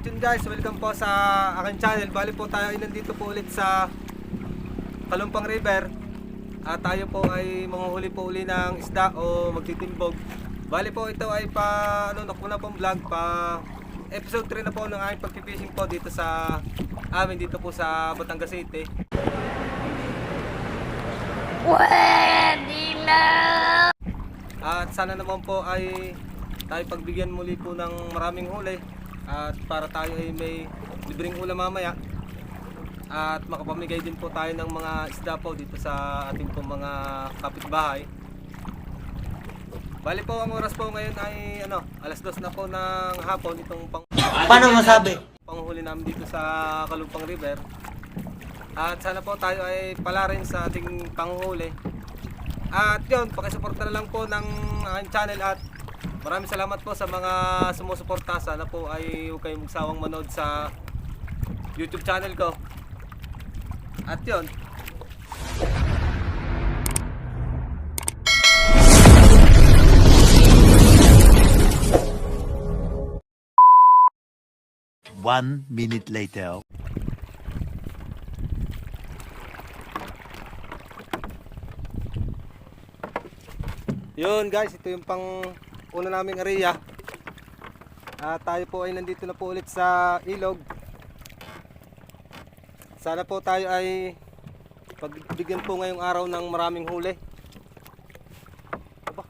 At yun guys, welcome po sa aking channel. Bali po tayo ay nandito po ulit sa Kalumpang River. At tayo po ay manguhuli po uli ng isda o magtitimbog. Bali po ito ay nakuna pong vlog pa episode 3 na po ng aking pagpipishing po dito sa amin dito po sa Batangas City. Pwede na! At sana naman po ay tayo pagbigyan muli po ng maraming huli. At para tayo ay may libreng ulam mamaya. At makapamigay din po tayo ng mga isda po dito sa ating po mga kapitbahay. Bali po ang oras po ngayon ay alas 2 na po ng hapon itong Paano masabi? panghuli namin dito sa Kalumpang River. At sana po tayo ay pala rin sa ating panghuli. At yun, pakisuporta na lang po ng aking channel at maraming salamat po sa mga sumusuporta. Sana po ay huwag kayong magsawang manood sa YouTube channel ko. At yun. One minute later. Yun guys, ito yung pang una naming area. At tayo po ay nandito na po ulit sa ilog. Sana po tayo ay pagbigyan po ngayong araw ng maraming huli. Aba,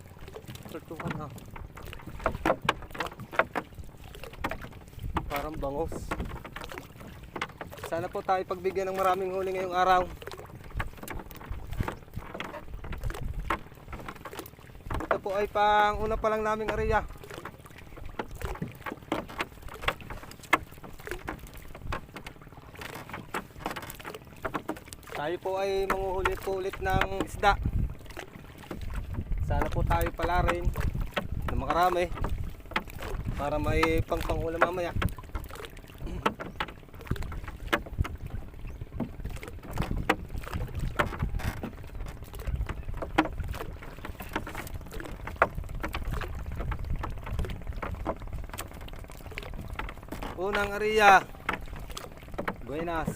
sartuhan ha. Parang bangos. Sana po tayo pagbigyan ng maraming huli ngayong araw. Ito po ay pang una pa lang naming area. Tayo po ay manguhuli po ulit ng isda. Sana po tayo pala rin na makarami para may pang-ulam mamaya. Unang area. Buenas.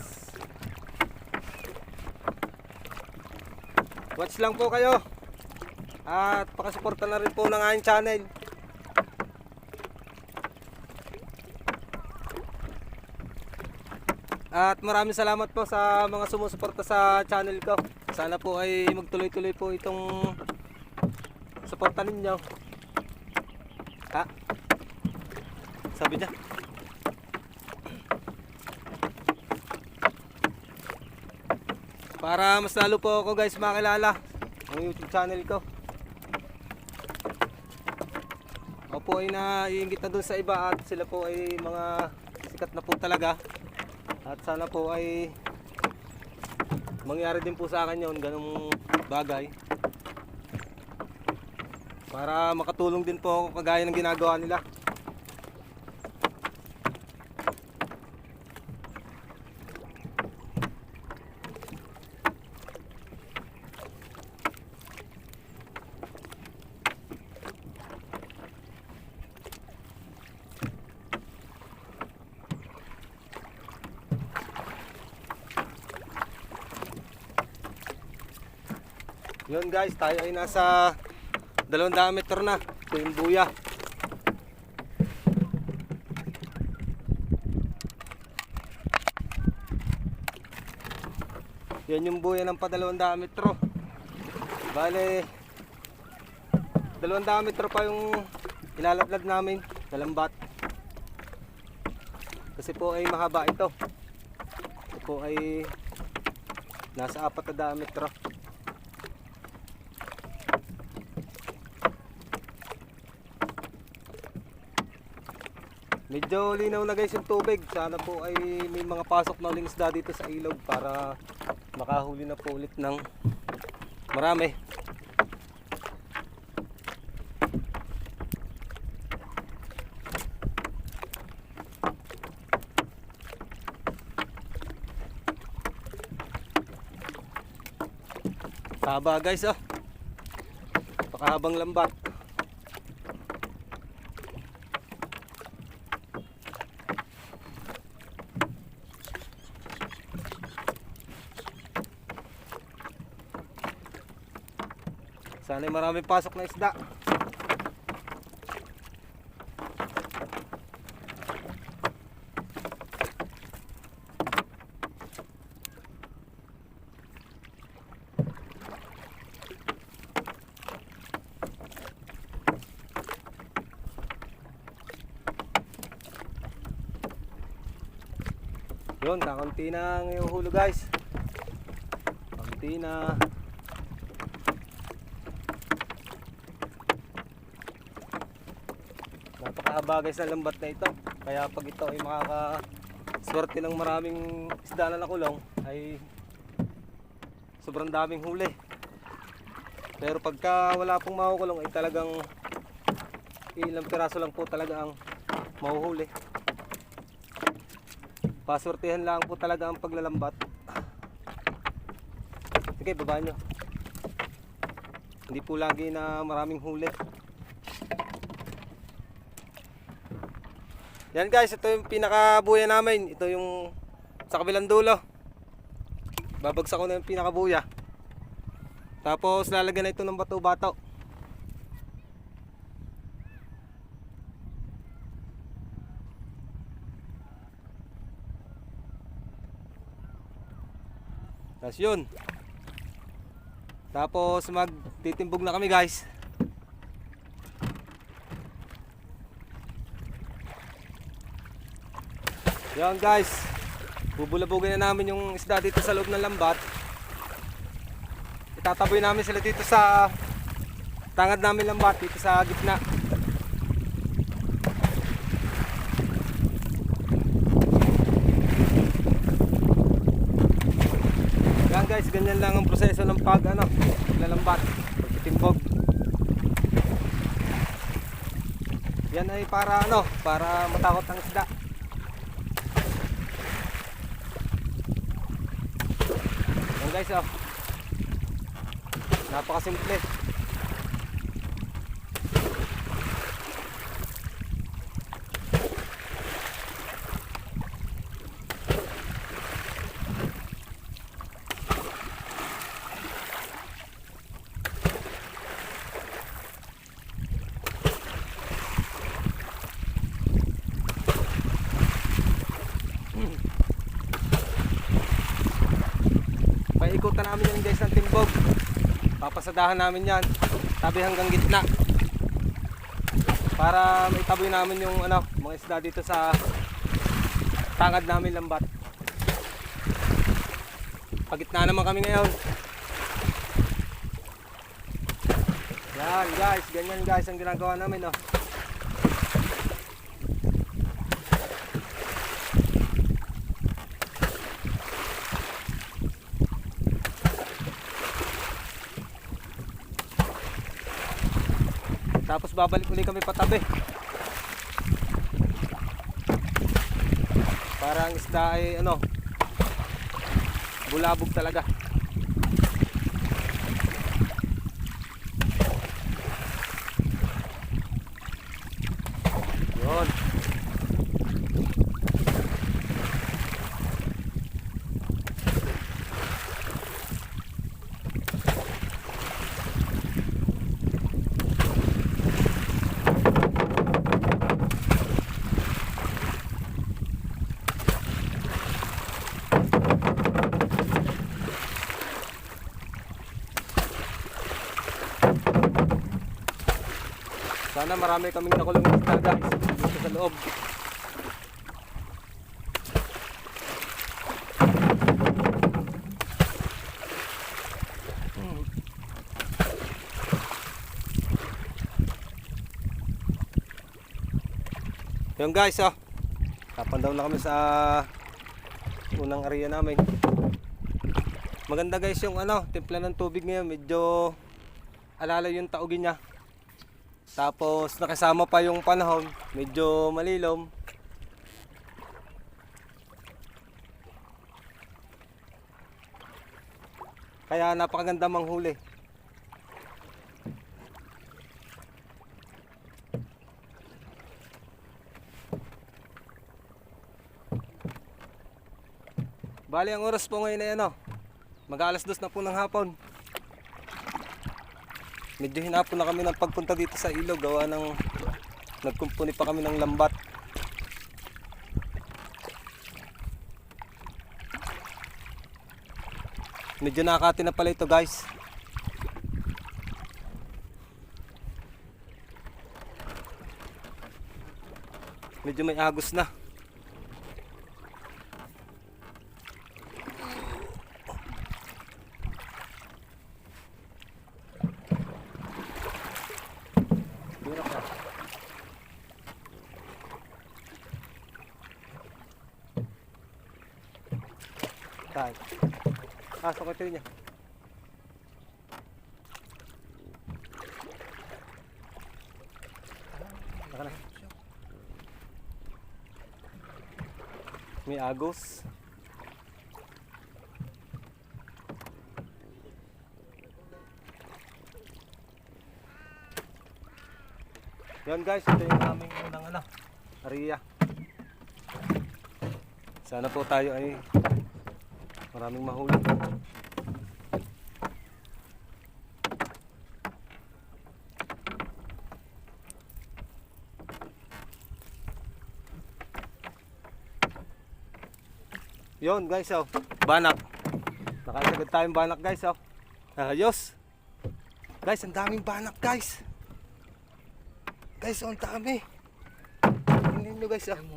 Watch lang po kayo. At pakasuporta na rin po ng aking channel. At maraming salamat po sa mga sumusuporta sa channel ko. Sana po ay magtuloy-tuloy po itong suporta ninyo. Ha? Sabi niya. Para mas lalo po ako guys makilala ang YouTube channel ko. Ako po ay naiinggit na dun sa iba at sila po ay mga sikat na po talaga. At sana po ay mangyari din po sa akin yun, ganung bagay. Para makatulong din po ako kagaya ng ginagawa nila. Yun guys, tayo ay nasa 200 metro na. Ito yung buya. Yan yung buya ng pa 200 metro. Bale 200 metro pa yung ilaladlad namin na lambat. Kasi po ay mahaba ito. Ito po ay nasa 400 metro. Medyo linaw na guys yung tubig. Sana po ay may mga pasok na uling isda dito sa ilog para makahuli na po ulit ng marami. Haba guys oh. Pakahabang lambat. Sana'y maraming pasok na isda. Yun, kakunti na ang ihuhulog guys. Kakunti na. Napakahaba guys ng lambat na ito. Kaya pag ito ay makakaswerte ng maraming isda na nakulong, ay sobrang daming huli. Pero pagka wala pong makukulong ay talagang ilang piraso lang po talaga ang mahuhuli. Paswertihan lang po talaga ang paglalambat. Sige, baba nyo. Hindi po lagi na maraming huli. Yan guys, ito yung pinakabuya namin. Ito yung sa kabilang dulo. Babagsak ko na yung pinakabuya. Tapos lalagyan na ito ng bato-bato. Tapos yun. Tapos magtitimbog na kami guys. Yan guys. Bubulabugin na namin yung isda dito sa loob ng lambat. Itataboy namin sila dito sa tangad namin lambat, dito sa gitna. Yan guys, ganyan lang ang proseso ng paglalambat, pagtitimbog. Yan ay para para matakot ang isda. Yan guys, napakasimple. Paikutan namin yan guys ng timbog. Papasadahan namin yan tabi hanggang gitna para maitaboy namin yung mga isda dito sa tangad namin lambat. Pagitna naman kami ngayon. Yan guys, ganyan guys ang ginagawa namin Tapos babalik ulit kami patabi para ang isda ay bulabog talaga. Yun. Sana marami kaming nakulong isda guys dito sa loob. Yung guys tapan daw na kami sa unang area namin. Maganda guys yung timpla ng tubig ngayon, medyo alala yung taugin niya. Tapos nakasama pa yung panahon, medyo malilom. Kaya napakaganda manghuli. Bali ang oras po ngayon ay mag-alas 2 na po ng hapon. Medyo hinapon na kami ng pagpunta dito sa ilog. Gawa ng nagkumpuni pa kami ng lambat. Medyo nakakati na pala ito guys. Medyo may agos na. Tayo. Sokotin niya. May agos. Yan guys, ito yung aming unang area. Sana po tayo ay maraming mahuli. Yon guys, banak. Nakasagad tayong banak guys, ayos. Guys, ang daming banak guys. Guys, ang dami. Tingnan nyo guys, ang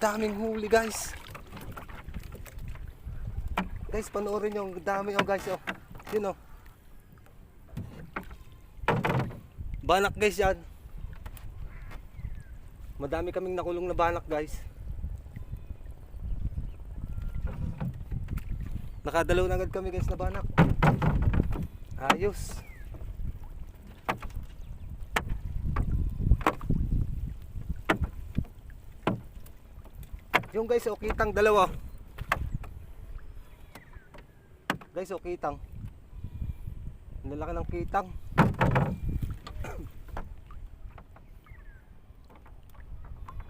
daming huli guys. Guys, panoorin nyo, ang dami guys, yun banak guys yan. Madami kaming nakulong na banak guys. Nakadalaw na agad kami guys na banak. Ayos. Yung guys, kitang dalawa. Guys, kitang. Ang lalaki ng kitang.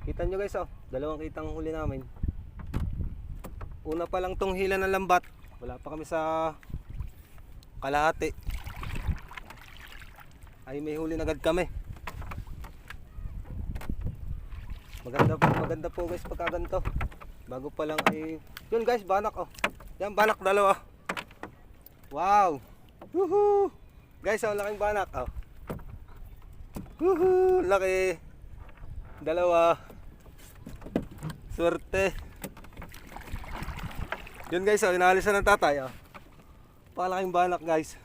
Kita nyo guys, dalawang kitang huli namin. Una pa lang tong hila ng lambat. Wala pa kami sa kalahati. Ay may huli na agad kami. Maganda po guys pagka ganito. Bago pa lang ay yun guys, banak Yan banak dalawa. Wow. Woohoo. Guys, laking banak Woohoo, laki. Dalawa. Swerte. Yun guys, inalisan ng tatay Palaking banak guys.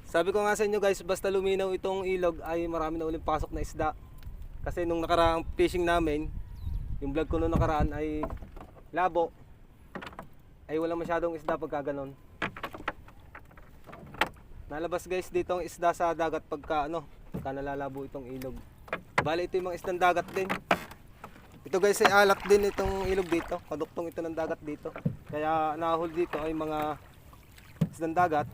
Sabi ko nga sa inyo guys, basta luminaw itong ilog ay marami na uling pasok na isda. Kasi nung nakaraang fishing namin, yung vlog ko nung nakaraan ay labo. Ay wala masyadong isda pagka ganon. Nalabas guys dito ang isda sa dagat pagka pagka nalalabo itong ilog. Bali ito yung mga isdang dagat din. Ito guys ay alat din itong ilog dito. Kaduktong ito ng dagat dito. Kaya nahuli dito ay mga isdang dagat.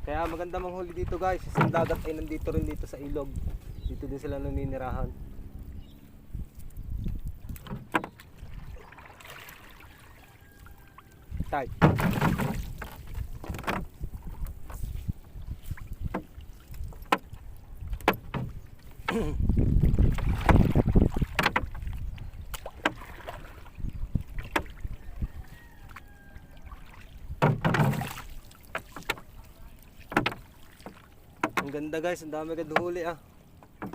Kaya maganda manghuli dito guys. Isang dagat ay nandito rin dito sa ilog. Dito din sila naninirahan. Tight. Ang ganda guys, ang dami agad huli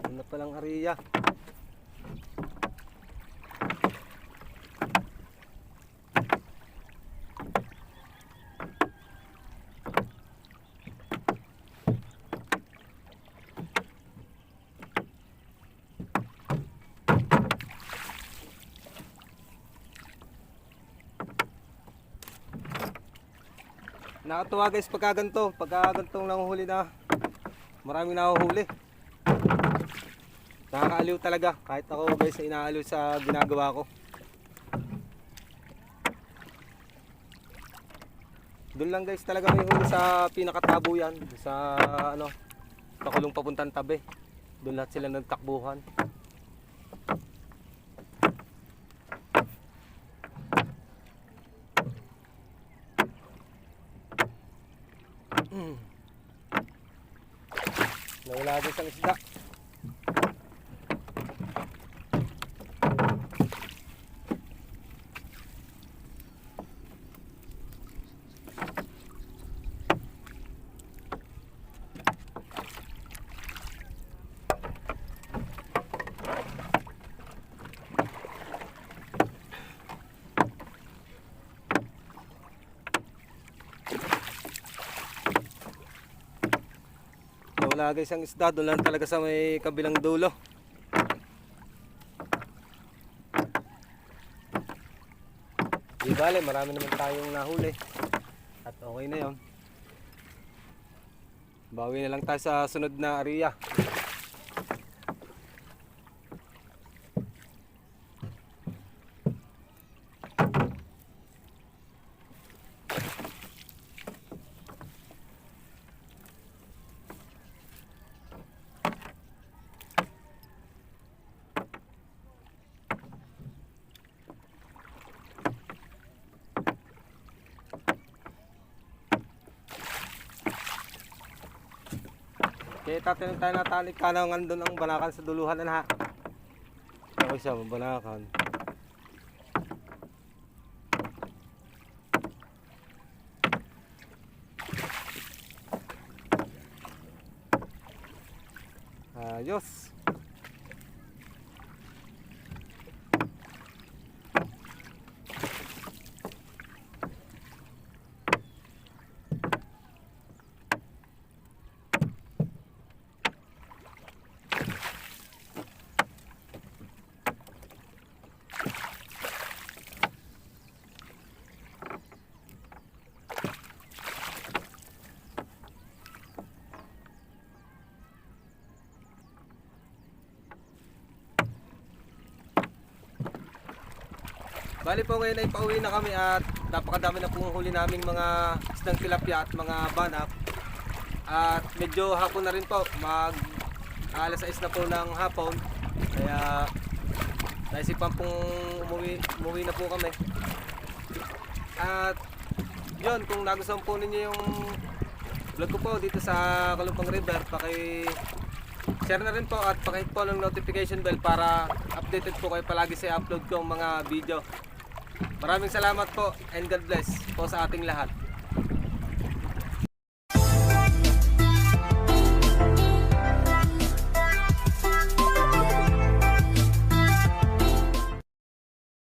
Ano pa lang area. Nakatuwa guys pagka gantong nanguhuli na maraming nahuhuli. Nakakaaliw talaga kahit ako guys inaaliw sa ginagawa ko. Doon lang guys talaga may huli sa pinakatabuyan. Sa ano, pakulong papuntang tabi. Doon lahat sila nagtakbuhan. Nawala guys ang isda. Wala guys ang isda, doon lang talaga sa may kabilang dulo. Di bale, marami naman tayong nahuli. At okay na yon. Bawi na lang tayo sa sunod na area. Kaya tatanong tayo na talik ka na andun ang banakan sa duluhan na ha. Okay siya, banakan. Ayos. Bali po ngayon ay pauwi na kami at napakadami na pong huli naming mga isdang tilapia at mga banak. At medyo hapon na rin po, alas 6 na po ng hapon. Kaya naisipan pong umuwi na po kami. At yun, kung nagustuhan po ninyo yung vlog ko po dito sa Kalumpang River, share na rin po at pakihit po ng notification bell para updated po kayo palagi sa upload kong mga video. Maraming salamat po and God bless po sa ating lahat.